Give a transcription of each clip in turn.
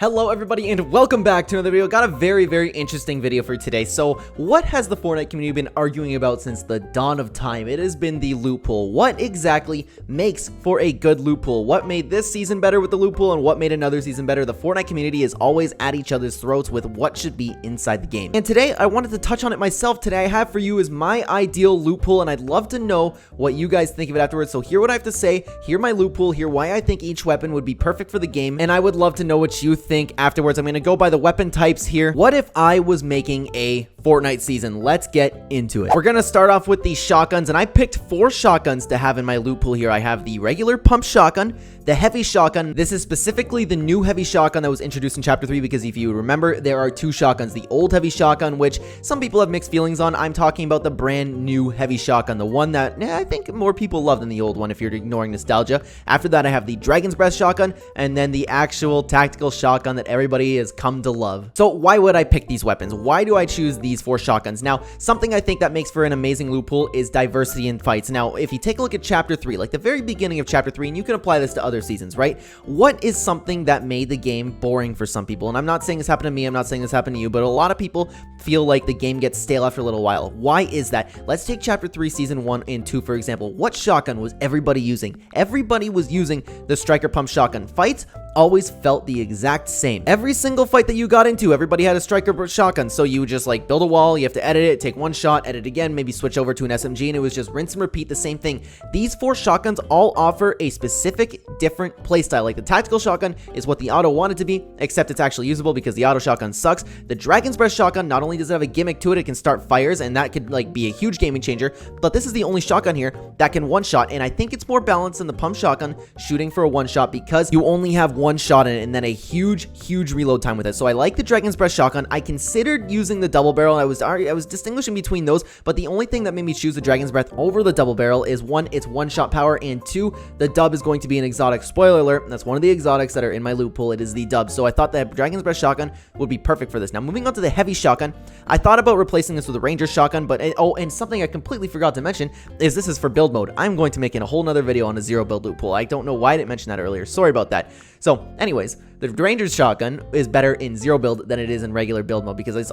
Hello everybody and welcome back to another video. Got a very interesting video for today. So what has the Fortnite community been arguing about since the dawn of time? It has been the loot pool. What exactly makes for a good loot pool? What made this season better with the loot pool and what made another season better? The Fortnite community is always at each other's throats with what should be inside the game. And today I wanted to touch on it myself. Today I have for you is my ideal loot pool and I'd love to know what you guys think of it afterwards. So hear what I have to say, hear my loot pool, hear why I think each weapon would be perfect for the game, and I would love to know what you think afterwards. I'm going to go by the weapon types here. What if I was making a Fortnite season? Let's get into it. We're going to start off with the shotguns, and I picked 4 shotguns to have in my loot pool here. I have the regular pump shotgun, the heavy shotgun. This is specifically the new heavy shotgun that was introduced in Chapter 3 because if you remember, there are 2 shotguns. The old heavy shotgun, which some people have mixed feelings on. I'm talking about the brand new heavy shotgun, the one that I think more people love than the old one if you're ignoring nostalgia. After that, I have the Dragon's Breath shotgun, and then the actual tactical shotgun that everybody has come to love. So why would I pick these weapons? Why do I choose these 4 shotguns? Now, something I think that makes for an amazing loot pool is diversity in fights. Now, if you take a look at Chapter 3, like the very beginning of Chapter 3, and you can apply this to other seasons, right? What is something that made the game boring for some people? And I'm not saying this happened to me, I'm not saying this happened to you, but a lot of people feel like the game gets stale after a little while. Why is that? Let's take Chapter 3, Season 1 and 2, for example. What shotgun was everybody using? Everybody was using the striker pump shotgun. Fights always felt the exact same. Every single fight that you got into, everybody had a striker shotgun. So you would just like build a wall, you have to edit it, take one shot, edit again, maybe switch over to an SMG, and it was just rinse and repeat the same thing. These 4 shotguns all offer a specific different playstyle. Like the tactical shotgun is what the auto wanted to be, except it's actually usable because the auto shotgun sucks. The Dragon's Breath shotgun, not only does it have a gimmick to it, it can start fires, and that could like be a huge gaming changer, but this is the only shotgun here that can one shot, and I think it's more balanced than the pump shotgun shooting for a one shot because you only have one shot in it and then a huge reload time with it. So I like the Dragon's Breath shotgun. I considered using the double barrel. I was distinguishing between those, but the only thing that made me choose the Dragon's Breath over the double barrel is 1, it's one shot power, and 2, the dub is going to be an exotic. Spoiler alert, that's one of the exotics that are in my loot pool. It is the dub. So I thought that Dragon's Breath shotgun would be perfect for this. Now moving on to the heavy shotgun, I thought about replacing this with a Ranger shotgun, but and something I completely forgot to mention is this is for build mode. I'm going to make a whole nother video on a 0 build loot pool. I don't know why I didn't mention that earlier. Sorry about that. So anyways, the Ranger's shotgun is better in 0 build than it is in regular build mode because it's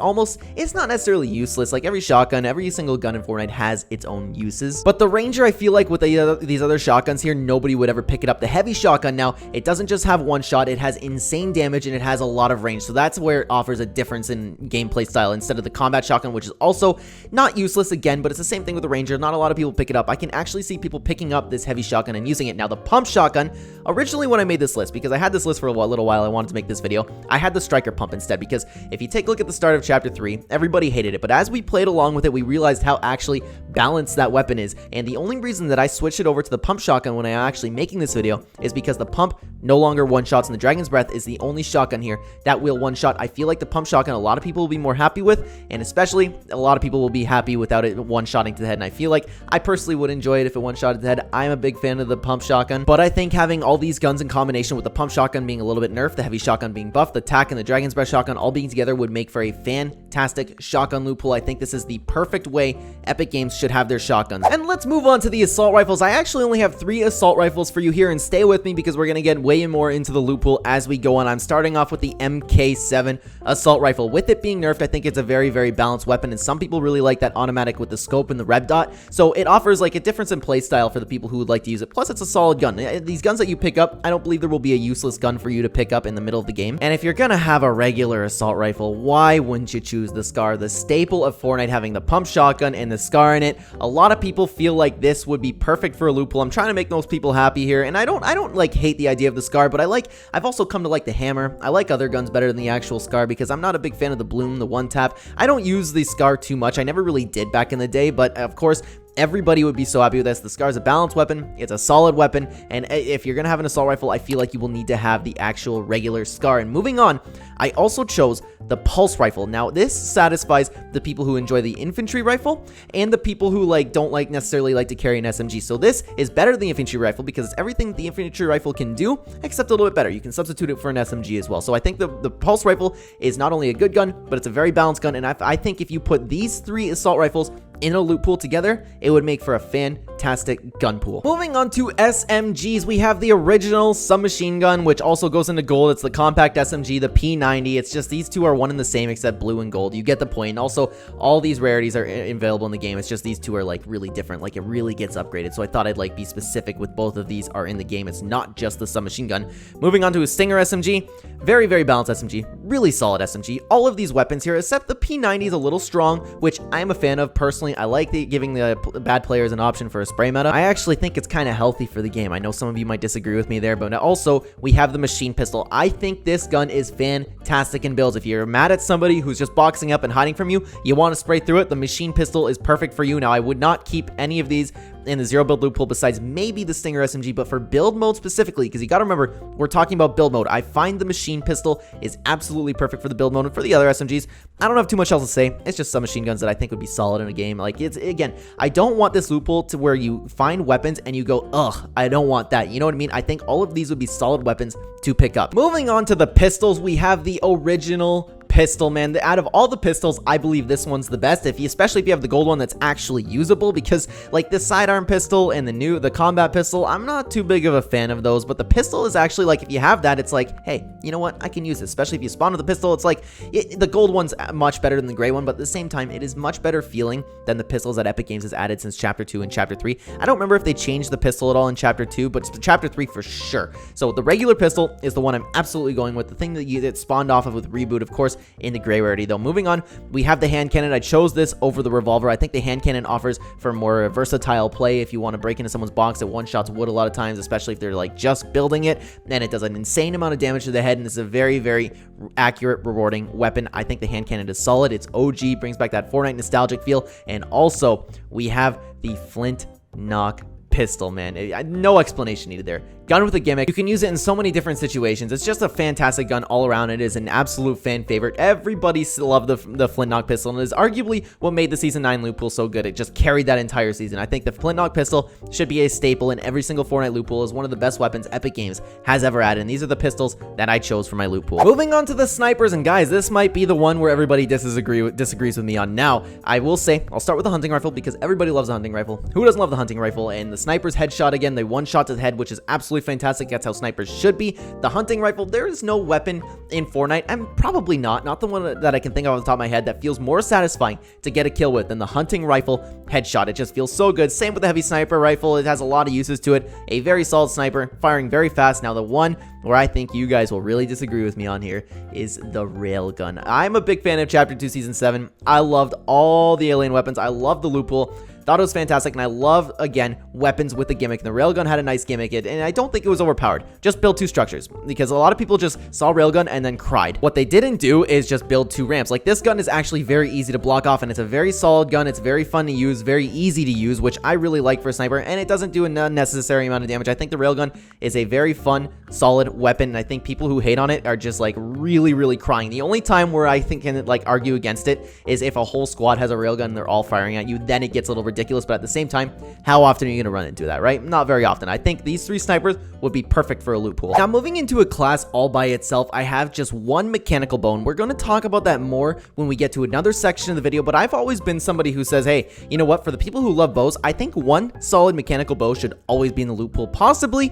not necessarily useless. Like every shotgun, every single gun in Fortnite has its own uses. But the Ranger, I feel like with these other shotguns here, nobody would ever pick it up. The heavy shotgun now, it doesn't just have one shot, it has insane damage and it has a lot of range. So that's where it offers a difference in gameplay style instead of the combat shotgun, which is also not useless again, but it's the same thing with the Ranger. Not a lot of people pick it up. I can actually see people picking up this heavy shotgun and using it. Now the pump shotgun, originally when I made this list, because I had this list for a little while, I wanted to make this video, I had the striker pump instead because if you take a look at the start of Chapter 3, everybody hated it, but as we played along with it, we realized how actually balanced that weapon is, and the only reason that I switched it over to the pump shotgun when I am actually making this video is because the pump no longer one-shots, and the Dragon's Breath is the only shotgun here that will one-shot. I feel like the pump shotgun a lot of people will be more happy with, and especially a lot of people will be happy without it one-shotting to the head, and I feel like I personally would enjoy it if it one-shotted to the head. I'm a big fan of the pump shotgun, but I think having all these guns in combination with the pump shotgun being a little bit nerfed, the heavy shotgun being buffed, the tac and the Dragon's Breath shotgun all being together would make for a fantastic shotgun loot pool. I think this is the perfect way Epic Games should have their shotguns. And let's move on to the assault rifles. I actually only have 3 assault rifles for you here, and stay with me because we're going to get way more into the loot pool as we go on. I'm starting off with the MK7 assault rifle. With it being nerfed, I think it's a very balanced weapon, and some people really like that automatic with the scope and the red dot. So it offers like a difference in playstyle for the people who would like to use it. Plus, it's a solid gun. These guns that you pick up, I don't believe there will be a useless gun for you to pick up in the middle of the game. And if you're gonna have a regular assault rifle, why wouldn't you choose the Scar? The staple of Fortnite, having the pump shotgun and the Scar in it. A lot of people feel like this would be perfect for a loot pool. I'm trying to make most people happy here, and I don't like hate the idea of the Scar, but I've also come to like the hammer. I like other guns better than the actual Scar because I'm not a big fan of the bloom, the one tap. I don't use the Scar too much. I never really did back in the day, but of course everybody would be so happy with this. The Scar is a balanced weapon, it's a solid weapon, and if you're gonna have an assault rifle, I feel like you will need to have the actual regular Scar. And moving on, I also chose the pulse rifle. Now this satisfies the people who enjoy the infantry rifle and the people who don't necessarily like to carry an SMG. So this is better than the infantry rifle because it's everything the infantry rifle can do except a little bit better. You can substitute it for an SMG as well. So I think the pulse rifle is not only a good gun, but it's a very balanced gun, and I think if you put these 3 assault rifles in a loot pool together, it would make for a fantastic gun pool. Moving on to SMGs, we have the original submachine gun, which also goes into gold. It's the compact SMG, the P90. It's just these two are one and the same except blue and gold. You get the point. And also, all these rarities are available in the game. It's just these two are like really different. Like it really gets upgraded. So I thought I'd like be specific with both of these are in the game. It's not just the submachine gun. Moving on to a Stinger SMG, very, very balanced SMG, really solid SMG. All of these weapons here, except the P90 is a little strong, which I'm a fan of personally. I like giving the bad players an option for a spray meta. I actually think it's kind of healthy for the game. I know some of you might disagree with me there, but also we have the machine pistol. I think this gun is fantastic in builds. If you're mad at somebody who's just boxing up and hiding from you, you want to spray through it, the machine pistol is perfect for you. Now, I would not keep any of these in the zero build loot pool besides maybe the Stinger SMG, but for build mode specifically, because you got to remember, we're talking about build mode. I find the machine pistol is absolutely perfect for the build mode, and for the other SMGs, I don't have too much else to say. It's just some machine guns that I think would be solid in a game. Like, it's, again, I don't want this loot pool to where you find weapons and you go, ugh, I don't want that. You know what I mean? I think all of these would be solid weapons to pick up. Moving on to the pistols, we have the original pistol, man. Out of all the pistols, I believe this one's the best, especially if you have the gold one that's actually usable, because like the sidearm pistol and the combat pistol, I'm not too big of a fan of those, but the pistol is actually like, if you have that, it's like, hey, you know what, I can use this, especially if you spawn with the pistol. It's like the gold one's much better than the gray one, but at the same time, it is much better feeling than the pistols that Epic Games has added since Chapter 2 and Chapter 3. I don't remember if they changed the pistol at all in Chapter 2, but Chapter 3 for sure. So the regular pistol is the one I'm absolutely going with, the thing that spawned off of with Reboot, of course, in the gray rarity though. Moving on, we have the hand cannon. I chose this over the revolver. I think the hand cannon offers for more versatile play if you want to break into someone's box. It one-shots wood a lot of times, especially if they're like just building it, and it does an insane amount of damage to the head, and it's a very, very accurate, rewarding weapon. I think the hand cannon is solid. It's OG, brings back that Fortnite nostalgic feel, and also we have the flint knock pistol, man. No explanation needed there. Gun with a gimmick. You can use it in so many different situations. It's just a fantastic gun all around. It is an absolute fan favorite. Everybody loved the flint knock pistol, and it is arguably what made the Season 9 loot pool so good. It just carried that entire season. I think the flint knock pistol should be a staple in every single Fortnite loot pool. Is one of the best weapons Epic Games has ever added, and these are the pistols that I chose for my loot pool. Moving on to the snipers, and guys, this might be the one where everybody disagrees with me on. Now, I will say, I'll start with the hunting rifle because everybody loves the hunting rifle. Who doesn't love the hunting rifle? And the sniper's headshot, again, they one shot to the head, which is absolutely fantastic. That's how snipers should be. The hunting rifle, there is no weapon in Fortnite, and probably not the one that I can think of off the top of my head that feels more satisfying to get a kill with than the hunting rifle headshot. It just feels so good. Same with the heavy sniper rifle. It has a lot of uses to it. A very solid sniper, firing very fast. Now, the one where I think you guys will really disagree with me on here is the railgun. I'm a big fan of Chapter 2 Season 7. I loved all the alien weapons. I loved the loot pool. Thought it was fantastic, and I love, again, weapons with a gimmick. The railgun had a nice gimmick, and I don't think it was overpowered. Just build 2 structures, because a lot of people just saw railgun and then cried. What they didn't do is just build 2 ramps. Like, this gun is actually very easy to block off, and it's a very solid gun. It's very fun to use, very easy to use, which I really like for a sniper, and it doesn't do an unnecessary amount of damage. I think the railgun is a very fun, solid weapon, and I think people who hate on it are just, like, really, really crying. The only time where I think can, like, argue against it is if a whole squad has a railgun and they're all firing at you, then it gets a little ridiculous, but at the same time, how often are you going to run into that, right? Not very often. I think these 3 snipers would be perfect for a loot pool. Now, moving into a class all by itself, I have just one mechanical bone. We're going to talk about that more when we get to another section of the video, but I've always been somebody who says, hey, you know what? For the people who love bows, I think one solid mechanical bow should always be in the loot pool, possibly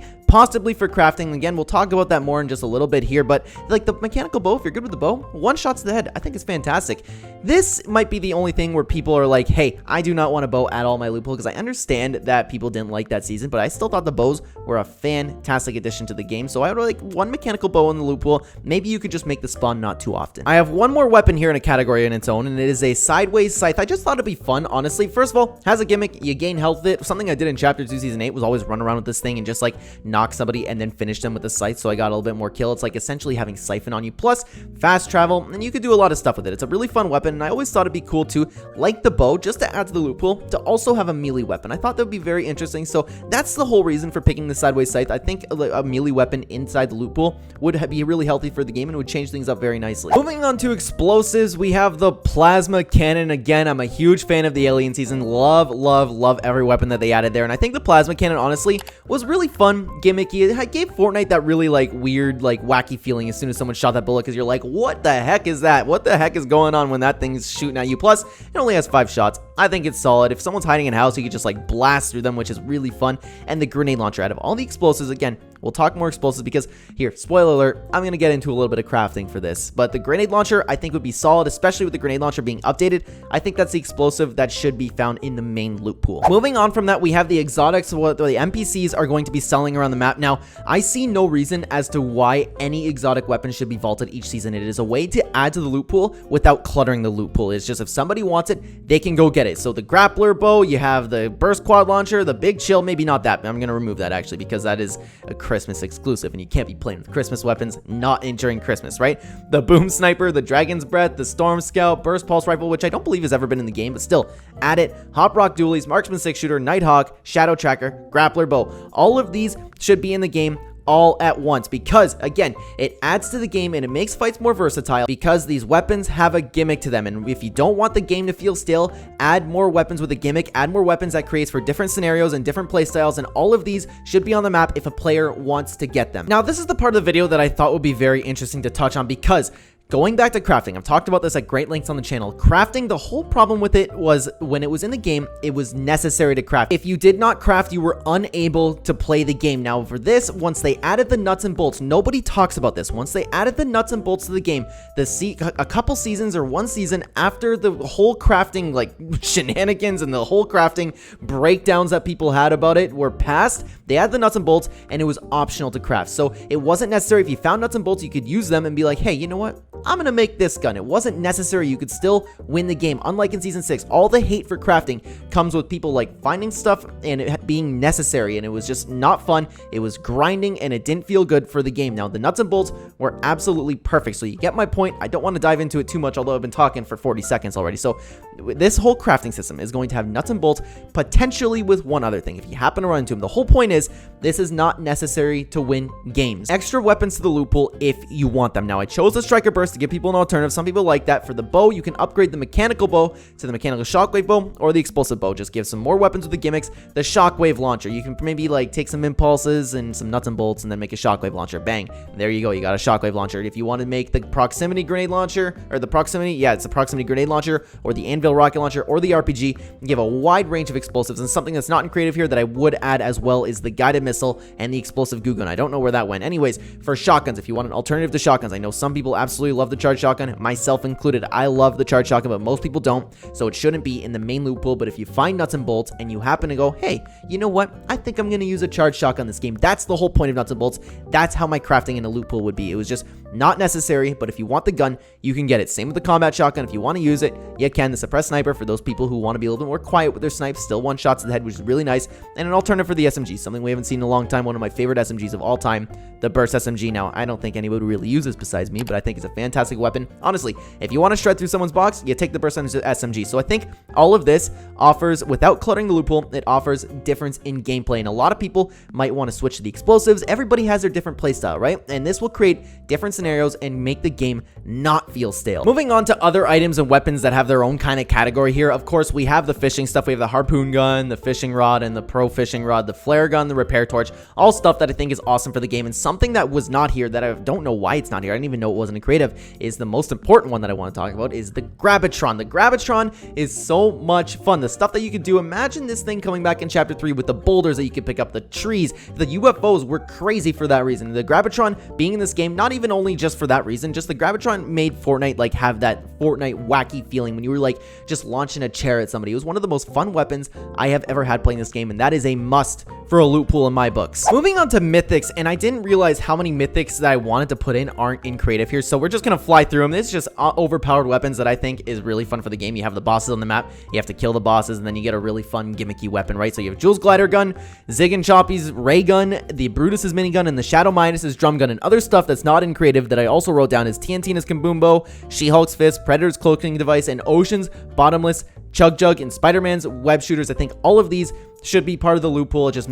for crafting. Again, we'll talk about that more in just a little bit here, but like the mechanical bow, if you're good with the bow, 1 shot to the head, I think it's fantastic. This might be the only thing where people are like, hey, I do not want a bow at all in my loot pool, because I understand that people didn't like that season, but I still thought the bows were a fantastic addition to the game, so I would like 1 mechanical bow in the loot pool. Maybe you could just make the spawn not too often. I have one more weapon here in a category in its own, and it is a sideways scythe. I just thought it'd be fun, honestly. First of all, has a gimmick, you gain health with it. Something I did in Chapter 2 Season 8 was always run around with this thing and just like knock somebody and then finish them with a scythe, so I got a little bit more kill. It's like essentially having siphon on you, plus fast travel, and you could do a lot of stuff with it. It's a really fun weapon, and I always thought it'd be cool to, like the bow, just to add to the loot pool, to also have a melee weapon. I thought that would be very interesting, so that's the whole reason for picking the sideways scythe. I think a melee weapon inside the loot pool would be really healthy for the game, and it would change things up very nicely. Moving on to explosives, we have the plasma cannon. Again, I'm a huge fan of the alien season. Love every weapon that they added there, and I think the plasma cannon, honestly, was really fun gimmicky. It gave Fortnite that really like weird, like wacky feeling as soon as someone shot that bullet, because you're like, what the heck is that? What the heck is going on when that thing's shooting at you? Plus, it only has 5 shots. I think it's solid. If someone's hiding in a house, you could just like blast through them, which is really fun. And the grenade launcher, out of all the explosives, again, we'll talk more explosives because here, spoiler alert, I'm going to get into a little bit of crafting for this. But the grenade launcher, I think would be solid, especially with the grenade launcher being updated. I think that's the explosive that should be found in the main loot pool. Moving on from that, we have the exotics, what the NPCs are going to be selling around the map. Now, I see no reason as to why any exotic weapon should be vaulted each season. It is a way to add to the loot pool without cluttering the loot pool. It's just if somebody wants it, they can go get it. So the grappler bow, you have the burst quad launcher, the big chill, maybe not that. I'm going to remove that actually because that is a Christmas exclusive and you can't be playing with Christmas weapons not in during Christmas, right? The boom sniper, the dragon's breath, the storm scout, burst pulse rifle, which I don't believe has ever been in the game, but still add it. Hop rock dualies, marksman 6-shooter, nighthawk, shadow tracker, grappler bow. All of these should be in the game all at once because, again, it adds to the game and it makes fights more versatile because these weapons have a gimmick to them. And if you don't want the game to feel stale, add more weapons with a gimmick, add more weapons that creates for different scenarios and different playstyles, and all of these should be on the map if a player wants to get them. Now, this is the part of the video that I thought would be very interesting to touch on because going back to crafting, I've talked about this at great lengths on the channel. Crafting, the whole problem with it was when it was in the game, it was necessary to craft. If you did not craft, you were unable to play the game. Now for this, once they added the nuts and bolts, nobody talks about this. Once they added the nuts and bolts to the game, a couple seasons or one season after the whole crafting like shenanigans and the whole crafting breakdowns that people had about it were passed, they added the nuts and bolts and it was optional to craft. So it wasn't necessary. If you found nuts and bolts, you could use them and be like, hey, you know what? I'm gonna make this gun. It wasn't necessary. You could still win the game. Unlike in Season 6, all the hate for crafting comes with people like finding stuff and it being necessary, and it was just not fun. It was grinding and it didn't feel good for the game. Now, the nuts and bolts were absolutely perfect. So you get my point. I don't want to dive into it too much, although I've been talking for 40 seconds already. So this whole crafting system is going to have nuts and bolts, potentially with one other thing. If you happen to run into them, the whole point is this is not necessary to win games. Extra weapons to the loot pool if you want them. Now, I chose the striker burst to give people an alternative. Some people like that. For the bow, you can upgrade the mechanical bow to the mechanical shockwave bow or the explosive bow. Just give some more weapons with the gimmicks. The shockwave launcher, you can maybe like take some impulses and some nuts and bolts and then make a shockwave launcher. Bang, there you go, you got a shockwave launcher. If you want to make the proximity grenade launcher, or the proximity, yeah, it's the proximity grenade launcher or the anvil rocket launcher or the RPG, you give a wide range of explosives. And something that's not in creative here that I would add as well is the guided missile and the explosive goo gun. I don't know where that went. Anyways, for shotguns, if you want an alternative to shotguns, I know some people absolutely love the charged shotgun, myself included. I love the charged shotgun, but most people don't, so it shouldn't be in the main loot pool. But if you find nuts and bolts and you happen to go, hey, you know what, I think I'm gonna use a charged shotgun this game, that's the whole point of nuts and bolts. That's how my crafting in a loot pool would be. It was just not necessary, but if you want the gun, you can get it. Same with the combat shotgun. If you want to use it, you can. The suppressed sniper for those people who want to be a little bit more quiet with their snipes, still one shots to the head, which is really nice. And an alternative for the SMG, something we haven't seen in a long time. One of my favorite SMGs of all time, the burst SMG. Now, I don't think anybody would really use this besides me, but I think it's a fantastic weapon. Honestly, if you want to shred through someone's box, you take the burst SMG. So I think all of this offers, without cluttering the loot pool, it offers difference in gameplay. And a lot of people might want to switch to the explosives. Everybody has their different playstyle, right? And this will create different scenarios and make the game not feel stale. Moving on to other items and weapons that have their own kind of category here. Of course, we have the fishing stuff. We have the harpoon gun, the fishing rod, and the pro fishing rod, the flare gun, the repair torch, all stuff that I think is awesome for the game. And something that was not here that I don't know why it's not here, I didn't even know it wasn't in creative, is the most important one that I want to talk about is the Gravitron. The Gravitron is so much fun. The stuff that you could do, imagine this thing coming back in Chapter 3 with the boulders that you could pick up, the trees, the UFOs were crazy for that reason. The Gravitron being in this game, not even only just for that reason, just the Gravitron made Fortnite like have that Fortnite wacky feeling when you were like just launching a chair at somebody. It was one of the most fun weapons I have ever had playing this game, and that is a must for a loot pool in my books. Moving on to Mythics, and I didn't realize how many Mythics that I wanted to put in aren't in creative here, so we're just gonna fly through them. This is just overpowered weapons that I think is really fun for the game. You have the bosses on the map, you have to kill the bosses, and then you get a really fun gimmicky weapon, right? So you have Jules Glider Gun, Zig and Choppy's Ray Gun, the Brutus's Minigun, and the Shadow Midas's Drum Gun. And other stuff that's not in creative that I also wrote down is TNTina's Kaboombo, She-Hulk's Fist, Predator's Cloaking Device, and Ocean's Bottomless Chug Jug, and Spider-Man's web shooters. I think all of these should be part of the loot pool. Just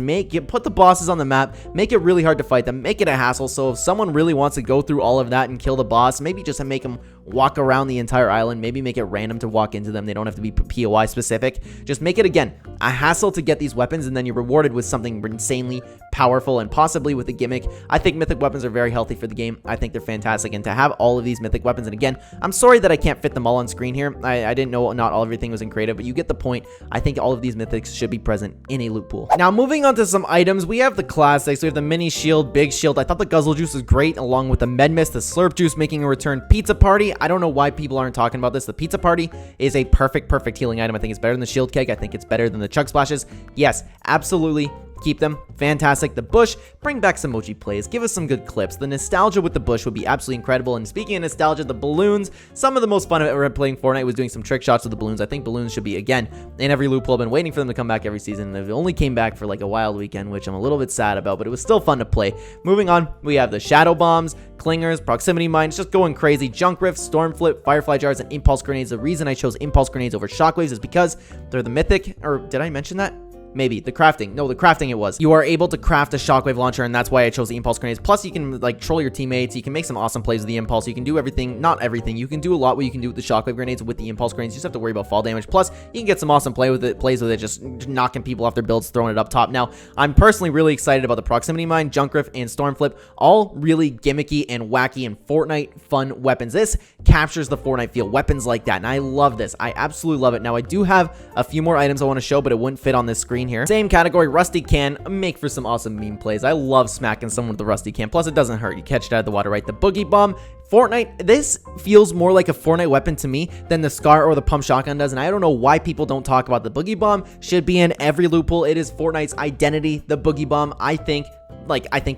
put the bosses on the map, make it really hard to fight them, make it a hassle. So if someone really wants to go through all of that and kill the boss, maybe just make them walk around the entire island, maybe make it random to walk into them. They don't have to be POI specific. Just make it, again, a hassle to get these weapons, and then you're rewarded with something insanely powerful and possibly with a gimmick. I think mythic weapons are very healthy for the game. I think they're fantastic, and to have all of these mythic weapons, and again, I'm sorry that I can't fit them all on screen here. I didn't know not everything was in creative, but you get the point. I think all of these mythics should be present in a loot pool. Now, moving on to some items, we have the classics. We have the mini shield, big shield. I thought the guzzle juice was great, along with the med mist, the slurp juice making a return. Pizza party, I don't know why people aren't talking about this. The pizza party is a perfect healing item. I think it's better than the shield keg. I think it's better than the chug splashes. Yes, absolutely. Keep them. Fantastic. The bush, bring back some emoji plays. Give us some good clips. The nostalgia with the bush would be absolutely incredible. And speaking of nostalgia, the balloons, some of the most fun I've ever had playing Fortnite was doing some trick shots with the balloons. I think balloons should be, again, in every loot pool. I've been waiting for them to come back every season, and they only came back for like a wild weekend, which I'm a little bit sad about, but it was still fun to play. Moving on, we have the shadow bombs, clingers, proximity mines, just going crazy. Junk rifts, storm flip, firefly jars, and impulse grenades. The reason I chose impulse grenades over shockwaves is because they're the mythic, or did I mention that? Maybe. The crafting. No, the crafting it was. You are able to craft a shockwave launcher, and that's why I chose the impulse grenades. Plus, you can, like, troll your teammates. You can make some awesome plays with the impulse. You can do everything. Not everything. You can do a lot what you can do with the shockwave grenades with the impulse grenades. You just have to worry about fall damage. Plus, you can get some awesome plays with it, just knocking people off their builds, throwing it up top. Now, I'm personally really excited about the proximity mine, junk rift, and storm flip. All really gimmicky and wacky and Fortnite fun weapons. This captures the Fortnite feel. Weapons like that, and I love this. I absolutely love it. Now, I do have a few more items I want to show, but it wouldn't fit on this screen here. Same category. Rusty can make for some awesome meme plays. I love smacking someone with the rusty can. Plus, it doesn't hurt. You catch it out of the water, right? The boogie bomb. Fortnite, this feels more like a Fortnite weapon to me than the Scar or the pump shotgun does, and I don't know why people don't talk about the boogie bomb. Should be in every loot pool. It is Fortnite's identity, the boogie bomb. I think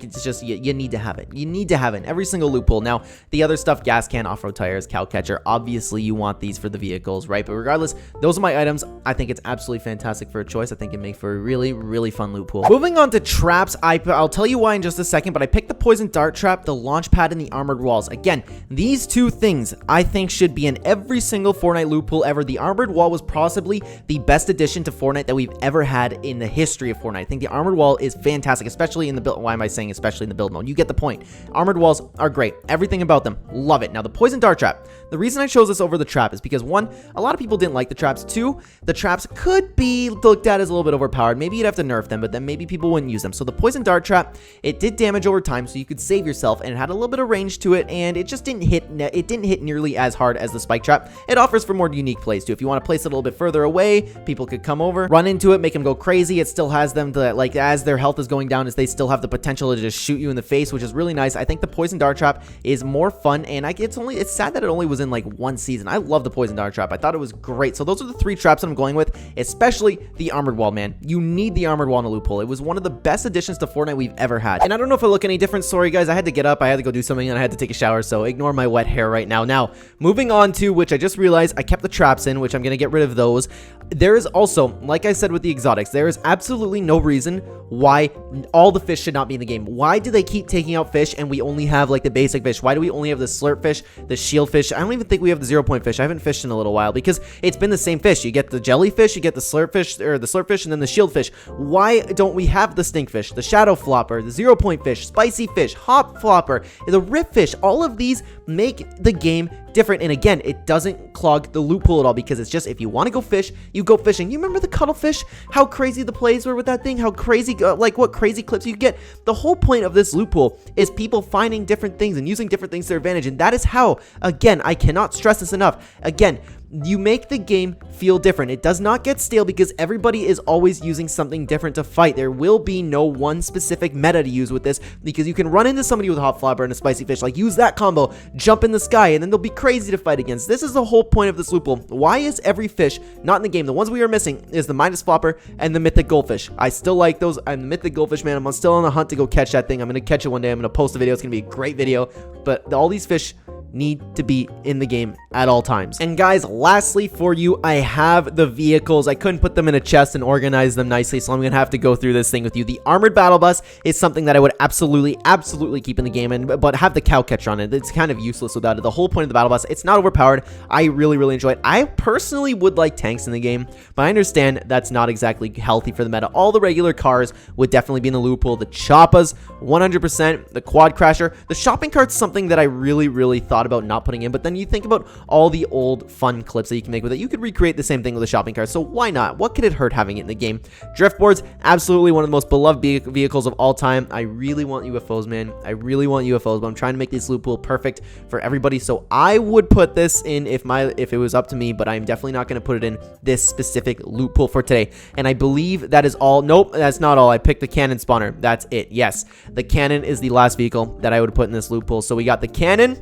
it's just, you need to have it. You need to have it in every single loot pool. Now, the other stuff, gas can, off-road tires, cow catcher, obviously you want these for the vehicles, right? But regardless, those are my items. I think it's absolutely fantastic for a choice. I think it makes for a really fun loot pool. Moving on to traps, I'll tell you why in just a second, but I picked the poison dart trap, the launch pad, and the armored walls. Again, these two things I think should be in every single Fortnite loot pool ever. The armored wall was possibly the best addition to Fortnite that we've ever had in the history of Fortnite. I think the armored wall is fantastic, especially in the build. Why am I saying especially in the build mode? You get the point. Armored walls are great. Everything about them, love it. Now, the poison dart trap. The reason I chose this over the trap is because, one, a lot of people didn't like the traps. Two, the traps could be looked at as a little bit overpowered. Maybe you'd have to nerf them, but then maybe people wouldn't use them. So the poison dart trap, it did damage over time, so you could save yourself, and it had a little bit of range to it, and it just didn't hit nearly as hard as the spike trap. It offers for more unique plays too. If you want to place it a little bit further away, people could come over, run into it, make them go crazy. It still has them to, like, as their health is going down, they still have the potential to just shoot you in the face, which is really nice. I think the poison dart trap is more fun, and it's sad that it only was in like one season. I love the poison dart trap. I thought it was great. So those are the three traps that I'm going with, especially the armored wall, man. You need the armored wall in a loot pool. It was one of the best additions to Fortnite we've ever had. And I don't know if I look any different. Sorry guys, I had to get up, I had to go do something, and I had to take a shower, so ignore my wet hair right now. Now, moving on to, which I just realized I kept the traps in, which I'm gonna get rid of those. There is also, like I said with the exotics, there is absolutely no reason why all the fish should not be in the game. Why do they keep taking out fish and we only have like the basic fish? Why do we only have the slurp fish, the shield fish? I don't even think we have the 0-point fish. I haven't fished in a little while because it's been the same fish. You get the jellyfish, you get the slurp fish, or the slurp fish, and then the shield fish. Why don't we have the stink fish, the shadow flopper, the 0-point fish, spicy fish, hop flopper, the rip fish? All of these make the game different, and again, it doesn't clog the loot pool at all, because it's just, if you want to go fish, you go fishing. You remember the cuttlefish? How crazy the plays were with that thing? How crazy, like what crazy clips you get? The whole point of this loot pool is people finding different things and using different things to their advantage, and that is how, again, I cannot stress this enough, again, you make the game feel different. It does not get stale because everybody is always using something different to fight. There will be no one specific meta to use with this, because you can run into somebody with a hot flopper and a spicy fish, like use that combo, jump in the sky, and then they'll be crazy to fight against. This is the whole point of this loot pool. Why is every fish not in the game? The ones we are missing is the Midas flopper and the mythic goldfish. I still like those. I'm the mythic goldfish, man. I'm still on the hunt to go catch that thing. I'm gonna catch it one day. I'm gonna post a video. It's gonna be a great video, but all these fish need to be in the game at all times. And guys, lastly for you, I have the vehicles. I couldn't put them in a chest and organize them nicely, so I'm gonna have to go through this thing with you. The armored battle bus is something that I would absolutely keep in the game, but have the cow catcher on it. It's kind of useless without it. The whole point of the battle bus, it's not overpowered. I really enjoy it. I personally would like tanks in the game, but I understand that's not exactly healthy for the meta. All the regular cars would definitely be in the loot pool. The choppas, 100%. The quad crasher. The shopping cart's something that I really thought about not putting in, but then you think about all the old fun clips that you can make with it. You could recreate the same thing with a shopping cart, so why not? What could it hurt having it in the game? Drift boards, absolutely one of the most beloved vehicles of all time. I really want UFOs, man. I really want UFOs, but I'm trying to make this loot pool perfect for everybody, so I would put this in if it was up to me, but I'm definitely not going to put it in this specific loot pool for today. And I believe that is all. Nope, that's not all. I picked the cannon spawner. That's it. Yes, the cannon is the last vehicle that I would put in this loot pool. So we got the cannon,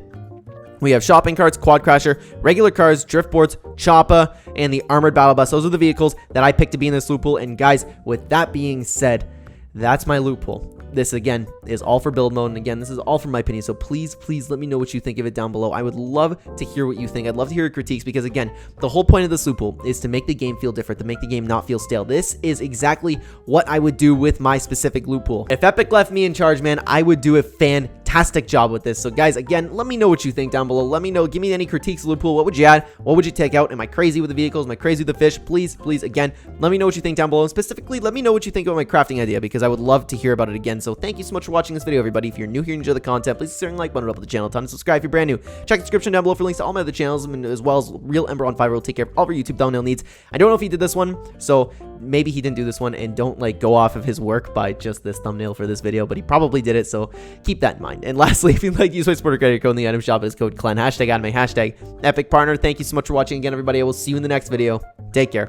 we have shopping carts, quad crasher, regular cars, drift boards, choppa, and the armored battle bus. Those are the vehicles that I picked to be in this loot pool. And guys, with that being said, that's my loot pool. This, again, is all for build mode, and again, this is all from my opinion, so please let me know what you think of it down below. I would love to hear what you think. I'd love to hear your critiques, because again, the whole point of this loot pool is to make the game feel different, to make the game not feel stale. This is exactly what I would do with my specific loot pool. If Epic left me in charge, man, I would do a fantastic job with this. So guys, again, let me know what you think down below. Let me know, give me any critiques of the loot pool. What would you add? What would you take out? Am I crazy with the vehicles? Am I crazy with the fish? Please, again, let me know what you think down below, and specifically, let me know what you think about my crafting idea, because I would love to hear about it again. So thank you so much for watching this video, everybody. If you're new here and enjoy the content, please consider like button up the channel, ton, and subscribe if you're brand new. Check the description down below for links to all my other channels, and as well as Real Ember on Fiverr will take care of all of your YouTube thumbnail needs. I don't know if he did this one, so maybe he didn't do this one, and don't like go off of his work by just this thumbnail for this video, but he probably did it, so keep that in mind. And lastly, if you'd like to use my supporter credit code in the item shop, is code Clen, hashtag anime, hashtag epic partner. Thank you so much for watching again, everybody. I will see you in the next video. Take care.